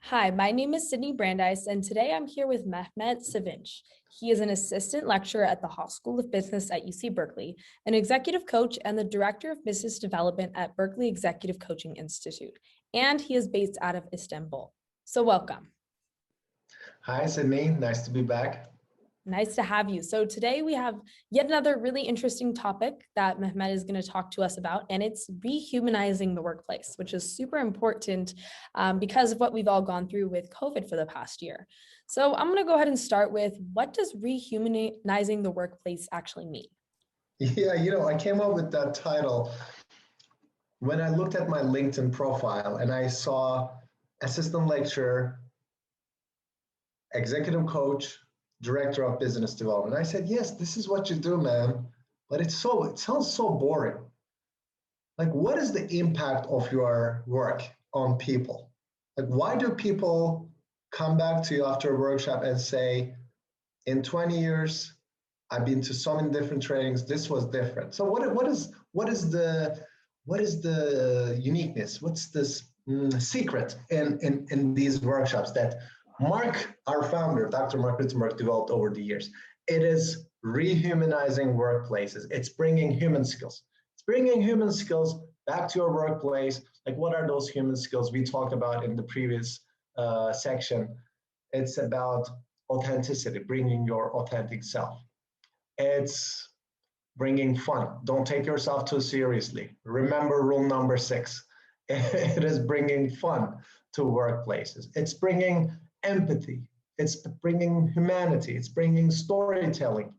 Hi, my name is Sydney Brandeis, and today I'm here with Mehmet Sevinc. He is an assistant lecturer at the Hall School of Business at UC Berkeley, an executive coach, and the director of business development at Berkeley Executive Coaching Institute. And he is based out of Istanbul. So, welcome. Hi, Sydney. Nice to be back. Nice to have you. So today we have yet another really interesting topic that Mehmet is going to talk to us about, and it's rehumanizing the workplace, which is super important because of what we've all gone through with COVID for the past year. So I'm going to go ahead and start with, what does rehumanizing the workplace actually mean? Yeah, I came up with that title when I looked at my LinkedIn profile and I saw assistant lecturer, executive coach, director of business development. I said, yes, this is what you do, man. But it sounds so boring. Like, what is the impact of your work on people? Like, why do people come back to you after a workshop and say, in 20 years, I've been to so many different trainings, this was different. So what is the uniqueness? What's this secret in these workshops that Mark, our founder, Dr. Mark Rittenberg, developed over the years? It is rehumanizing workplaces. It's bringing human skills. It's bringing human skills back to your workplace. Like, what are those human skills we talked about in the previous section? It's about authenticity, bringing your authentic self. It's bringing fun. Don't take yourself too seriously. Remember rule number 6. It is bringing fun to workplaces. It's bringing empathy. It's bringing humanity. It's bringing storytelling.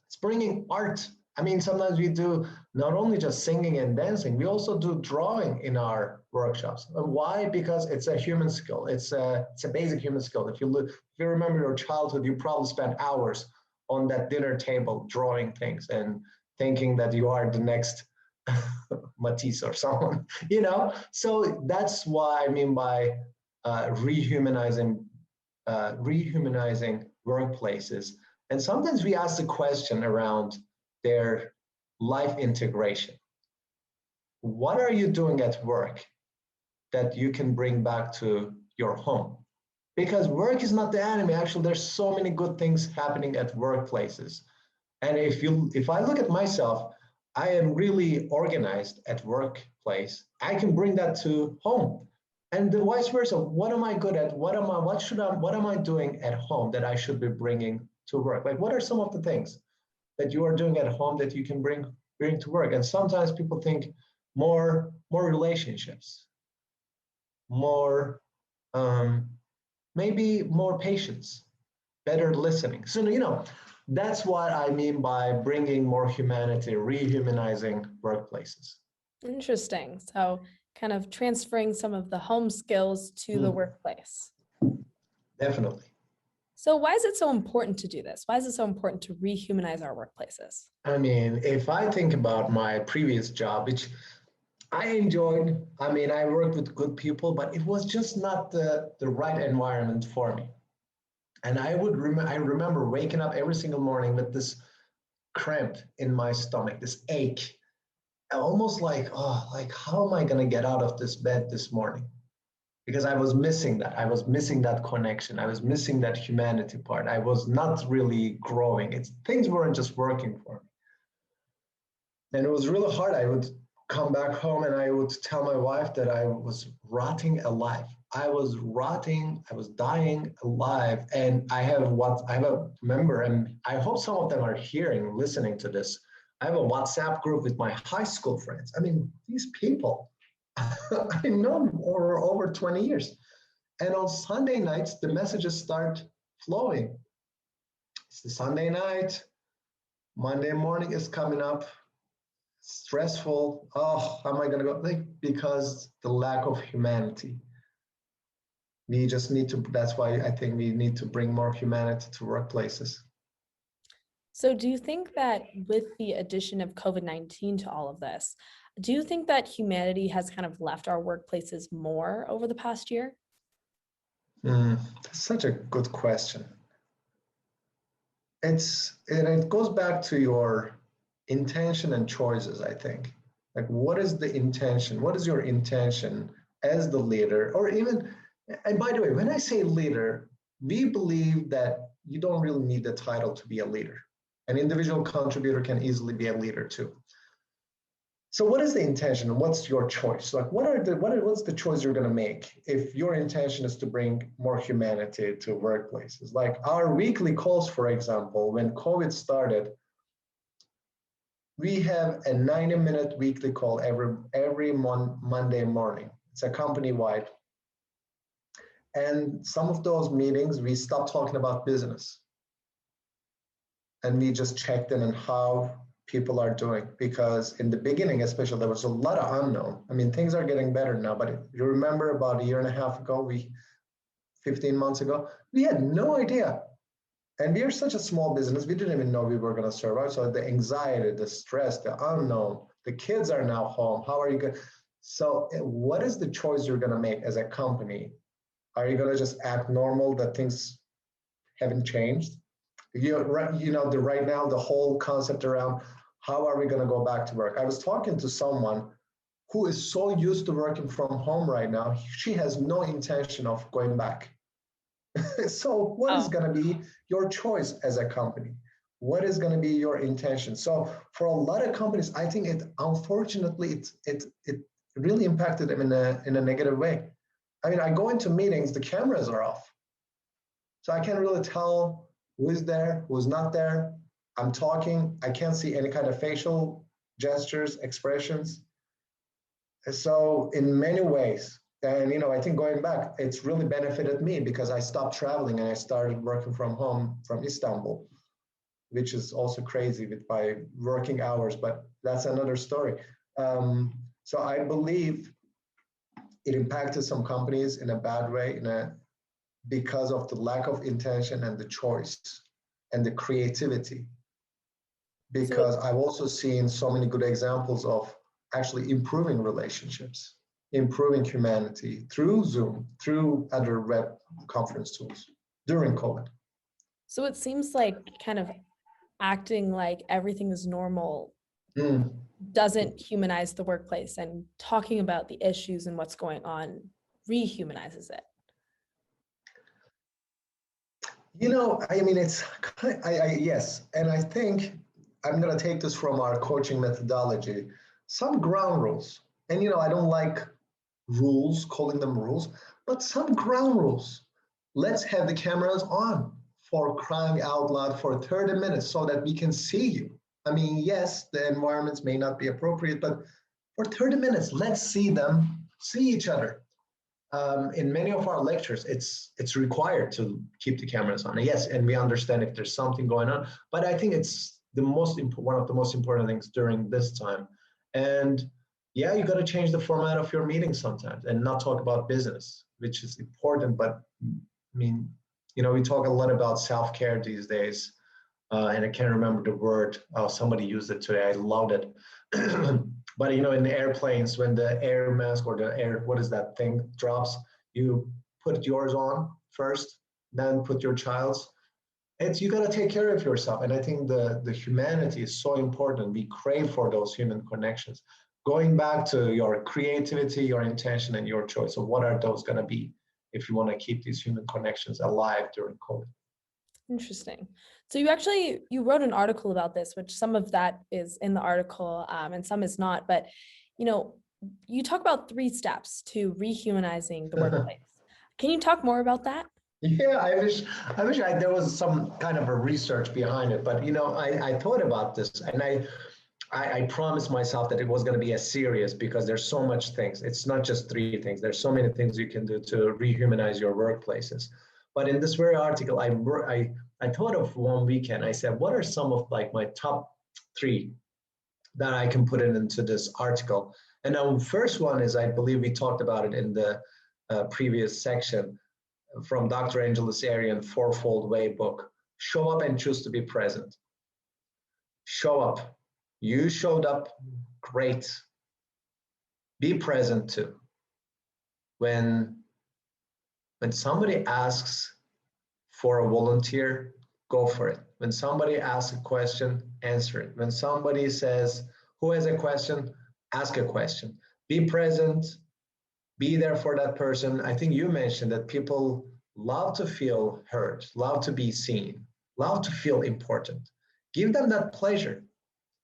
It's bringing art. I mean, sometimes we do not only just singing and dancing, we also do drawing in our workshops. And why? Because it's a human skill. It's a basic human skill. If you remember your childhood, you probably spent hours on that dinner table drawing things and thinking that you are the next Matisse or someone, So that's what I mean by rehumanizing workplaces. And sometimes we ask the question around their life integration. What are you doing at work that you can bring back to your home? Because work is not the enemy. Actually, there's so many good things happening at workplaces. And if I look at myself, I am really organized at workplace. I can bring that to home. And the vice versa. What am I good at? What am I doing at home that I should be bringing to work? Like, what are some of the things that you are doing at home that you can bring to work? And sometimes people think more relationships, more maybe more patience, better listening. So that's what I mean by bringing more humanity, rehumanizing workplaces. Interesting. So kind of transferring some of the home skills to the workplace. Definitely. So why is it so important to do this? Why is it so important to rehumanize our workplaces? I mean, if I think about my previous job, which I enjoyed, I mean, I worked with good people, but it was just not the right environment for me. And I remember waking up every single morning with this cramp in my stomach, this ache, almost like, oh, like, how am I going to get out of this bed this morning? Because I was missing that. I was missing that connection. I was missing that humanity part. I was not really growing. Things weren't just working for me. And it was really hard. I would come back home and I would tell my wife that I was rotting alive. I was rotting, I was dying alive. And I have a member, and I hope some of them are listening to this. I have a WhatsApp group with my high school friends. I mean, these people, I know them over 20 years. And on Sunday nights, the messages start flowing. It's the Sunday night, Monday morning is coming up, stressful. Oh, how am I going to go? Because the lack of humanity. We just need to, that's why I think we need to bring more humanity to workplaces. So do you think that with the addition of COVID-19 to all of this, do you think that humanity has kind of left our workplaces more over the past year? That's such a good question. It goes back to your intention and choices, I think. Like, what is the intention? What is your intention as the leader, or even And by the way, when I say leader, we believe that you don't really need the title to be a leader. An individual contributor can easily be a leader too. So what is the intention and what's your choice? Like what's the choice you're going to make if your intention is to bring more humanity to workplaces? Like our weekly calls, for example, when COVID started, we have a 90-minute weekly call every Monday morning. It's a company-wide. And some of those meetings, we stopped talking about business. And we just checked in on how people are doing. Because in the beginning, especially, there was a lot of unknown. I mean, things are getting better now, but you remember about a year and a half ago, 15 months ago, we had no idea. And we are such a small business, we didn't even know we were going to survive. So the anxiety, the stress, the unknown, the kids are now home. How are you going? So what is the choice you're going to make as a company? Are you going to just act normal that things haven't changed? Right now, the whole concept around how are we going to go back to work? I was talking to someone who is so used to working from home right now. She has no intention of going back. So what is Oh, going to be your choice as a company? What is going to be your intention? So for a lot of companies, I think unfortunately it really impacted them in a negative way. I mean, I go into meetings, the cameras are off. So I can't really tell who is there, who's not there. I'm talking, I can't see any kind of facial gestures, expressions. So in many ways, and I think going back, it's really benefited me because I stopped traveling and I started working from home from Istanbul, which is also crazy with my working hours, but that's another story. So I believe it impacted some companies in a bad way, because of the lack of intention and the choice and the creativity. so Because I've also seen so many good examples of actually improving relationships, improving humanity through Zoom, through other web conference tools during COVID. so it seems like kind of acting like everything is normal Mm. doesn't humanize the workplace, and talking about the issues and what's going on rehumanizes it. I mean, yes. And I think I'm going to take this from our coaching methodology, some ground rules. And, I don't like rules, calling them rules, but some ground rules. Let's have the cameras on for crying out loud for 30 minutes so that we can see you. I mean, yes, the environments may not be appropriate, but for 30 minutes, let's see them, see each other. In many of our lectures, it's required to keep the cameras on. Yes, and we understand if there's something going on, but I think it's one of the most important things during this time. And yeah, you got to change the format of your meetings sometimes and not talk about business, which is important. But I mean, we talk a lot about self-care these days, and I can't remember the word. Oh, somebody used it today. I loved it. But in the airplanes, when the air mask or the air, what is that thing, drops, you put yours on first, then put your child's. You got to take care of yourself. And I think the humanity is so important. We crave for those human connections. Going back to your creativity, your intention, and your choice. So what are those going to be if you want to keep these human connections alive during COVID? Interesting. So you wrote an article about this, which some of that is in the article, and some is not. But you talk about 3 steps to rehumanizing the workplace. Can you talk more about that? Yeah, I wish there was some kind of a research behind it, but I thought about this and I promised myself that it was going to be as serious because there's so much things. It's not just 3 things. There's so many things you can do to rehumanize your workplaces. But in this very article, I thought of one weekend. I said, what are some of like my top 3 that I can put into this article? And the first one is, I believe we talked about it in the previous section, from Dr. Angeles Arian, Fourfold Way book. Show up and choose to be present. Show up. You showed up, great. Be present too. When somebody asks for a volunteer, go for it. When somebody asks a question, answer it. When somebody says, who has a question, ask a question. Be present, Be there for that person. I think you mentioned that people love to feel heard, love to be seen, love to feel important. Give them that pleasure.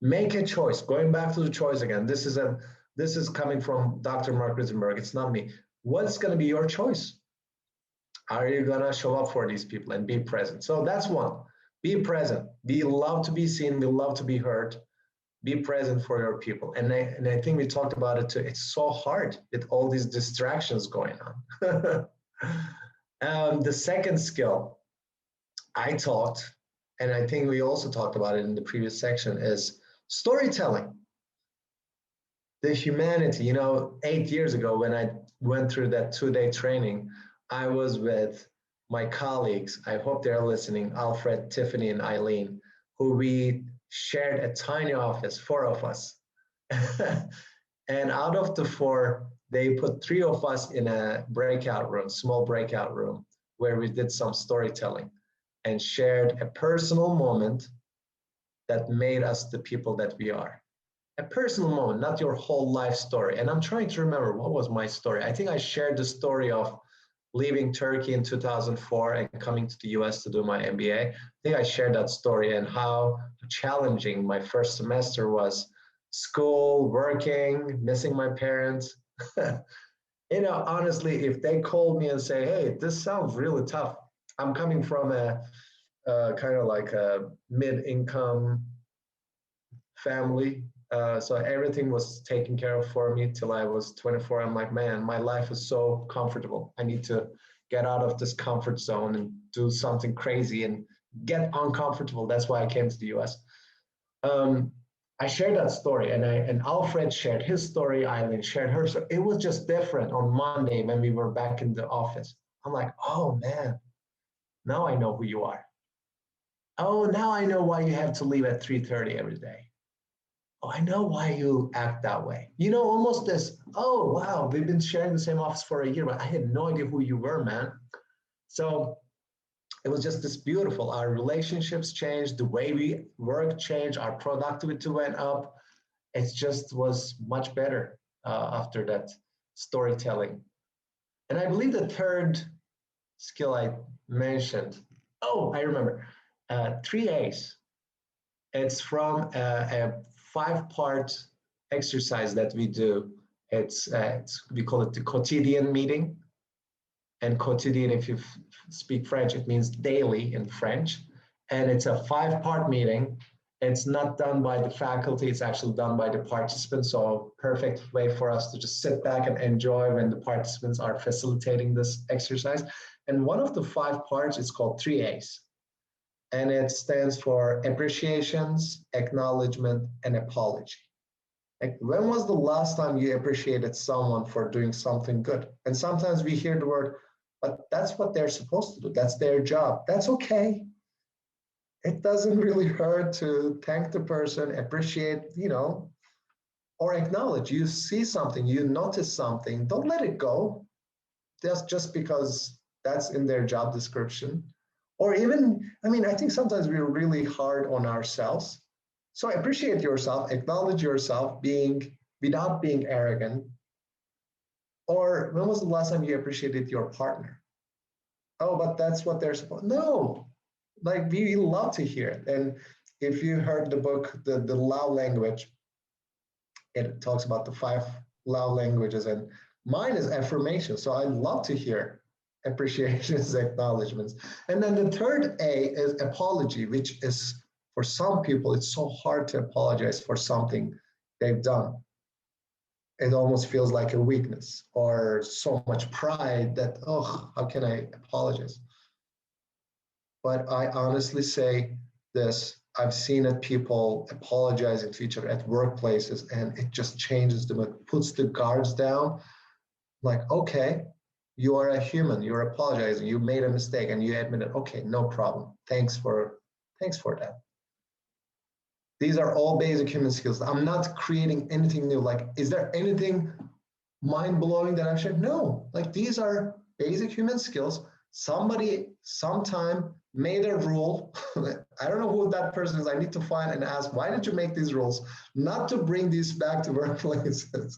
Make a choice. Going back to the choice again. This is coming from Dr. Mark Risenberg. It's not me. What's going to be your choice? Are you going to show up for these people and be present? So that's one. Be present. Be love to be seen. We love to be heard. Be present for your people. And I think we talked about it too. It's so hard with all these distractions going on. The second skill I talked, and I think we also talked about it in the previous section, is storytelling. The humanity, 8 years ago when I went through that 2-day training, I was with my colleagues. I hope they're listening, Alfred, Tiffany, and Eileen, who we shared a tiny office, 4 of us. And out of the 4, they put 3 of us in a breakout room, small breakout room, where we did some storytelling and shared a personal moment that made us the people that we are. A personal moment, not your whole life story. And I'm trying to remember, what was my story? I think I shared the story of leaving Turkey in 2004 and coming to the US to do my MBA. I think I shared that story and how challenging my first semester was. School, working, missing my parents. Honestly, if they called me and say, hey, this sounds really tough. I'm coming from a kind of like a mid-income family. So everything was taken care of for me till I was 24. I'm like, man, my life is so comfortable. I need to get out of this comfort zone and do something crazy and get uncomfortable. That's why I came to the US. I shared that story, and Alfred shared his story. Eileen shared hers. So it was just different on Monday when we were back in the office. I'm like, oh man, now I know who you are. Oh, now I know why you have to leave at 3:30 every day. Oh, I know why you act that way. Almost this, oh, wow, we've been sharing the same office for a year, but I had no idea who you were, man. So it was just this beautiful. Our relationships changed, the way we work changed, our productivity went up. It just was much better after that storytelling. And I believe the third skill I mentioned, oh, I remember, 3 A's. It's from a 5-part exercise that we do. We call it the quotidian meeting. And quotidien, if you speak French, it means daily in French. And it's a 5-part meeting. It's not done by the faculty, it's actually done by the participants. So perfect way for us to just sit back and enjoy when the participants are facilitating this exercise. And one of the 5 parts is called 3A's. And it stands for appreciations, acknowledgement, and apology. Like, when was the last time you appreciated someone for doing something good? And sometimes we hear the word, but that's what they're supposed to do. That's their job. That's okay. It doesn't really hurt to thank the person, appreciate, or acknowledge. You see something, you notice something, don't let it go just because that's in their job description. Or even, I think sometimes we're really hard on ourselves. So appreciate yourself, acknowledge yourself without being arrogant. Or when was the last time you appreciated your partner? Oh, but that's what they're supposed. No, like we love to hear it. And if you heard the book, the love language, it talks about the 5 love languages, and mine is affirmation. So I love to hear appreciations, acknowledgements. And then the third A is apology, which is, for some people, it's so hard to apologize for something they've done. It almost feels like a weakness or so much pride that, oh, how can I apologize? But I honestly say this, I've seen it, people apologizing to each other at workplaces, and it just changes them. It puts the guards down. Like, okay, you are a human, you're apologizing, you made a mistake and you admit it. Okay, no problem. Thanks for that. These are all basic human skills. I'm not creating anything new. Like, is there anything mind-blowing that I've shared? No, like these are basic human skills. Somebody sometime made a rule. I don't know who that person is. I need to find and ask, why did you make these rules? Not to bring these back to workplaces.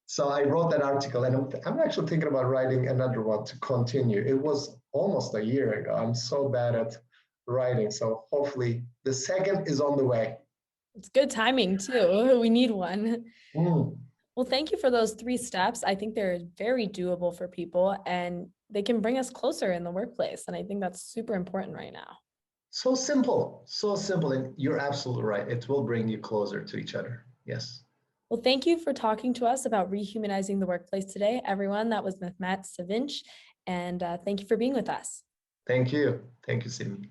So I wrote that article, and I'm actually thinking about writing another one to continue. It was almost a year ago. I'm so bad at writing. So hopefully the second is on the way. It's good timing too. We need one. Mm. Well, thank you for those 3 steps. I think they're very doable for people and they can bring us closer in the workplace. And I think that's super important right now. So simple, so simple. And you're absolutely right. It will bring you closer to each other. Yes. Well, thank you for talking to us about rehumanizing the workplace today, everyone. That was Mehmet Sevinc, and thank you for being with us. Thank you. Thank you, Sydney.